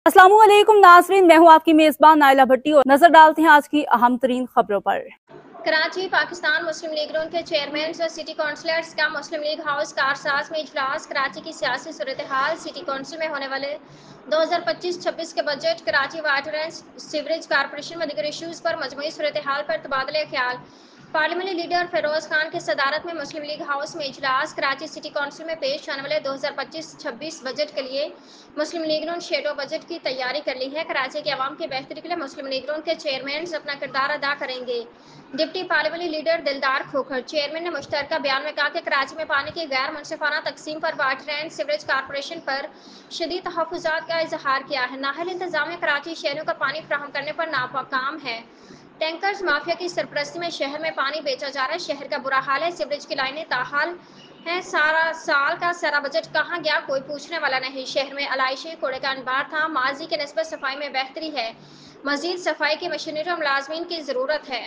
अस्सलामु अलैकुम नाज़रीन, मैं हूँ आपकी मेज़बान नाइला भट्टी और नजर डालते हैं आज की अहम तरीन खबरों पर। कराची पाकिस्तान मुस्लिम लीग नून के चेयरमैन और सिटी काउंसलर्स का मुस्लिम लीग हाउस कारसाज में इजलास। कराची की सियासी सूरत हाल, सिटी काउंसिल में होने वाले 2025-26 के budget, Karachi water and sewerage corporation में दीगर इशूज़ पर मजमूई सूरत हाल पर तबादले ख्याल। पार्लियामेंट्री लीडर फिरोज खान की सदारत में मुस्लिम लीग हाउस में इजलास। कराची सिटी काउंसिल में पेश होने वाले 2025-26 बजट के लिए मुस्लिम लीग नून शेडो बजट की तैयारी कर ली है। कराची के अवाम की बेहतरी के लिए मुस्लिम लीग नून के चेयरमैन अपना किरदार अदा करेंगे। डिप्टी पार्लियामेंट्री लीडर दिलदार खोखर चेयरमैन ने मुश्तरका बयान में कहा कि कराची में पानी की गैर मुनसिफाना तकसीम पर वाटर एंड सीवरेज कारपोरेशन पर शदीद तहफ़्फ़ुज़ात का इजहार किया है। नाहल इंतजामिया कराची शहरों को पानी फराहम करने पर नाकाम है। टैंकर्स माफिया की सरपरस्ती में शहर में पानी बेचा जा रहा है। शहर का बुरा हाल है, सीवरेज की लाइनें ताहाल है। सारा साल का सारा बजट कहाँ गया, कोई पूछने वाला नहीं। शहर में अलाइशी कूड़े का अंबार था। माजी के निस्बत सफाई में बेहतरी है। मजीद सफाई की मशीनरी और मुलाजमीन की ज़रूरत है।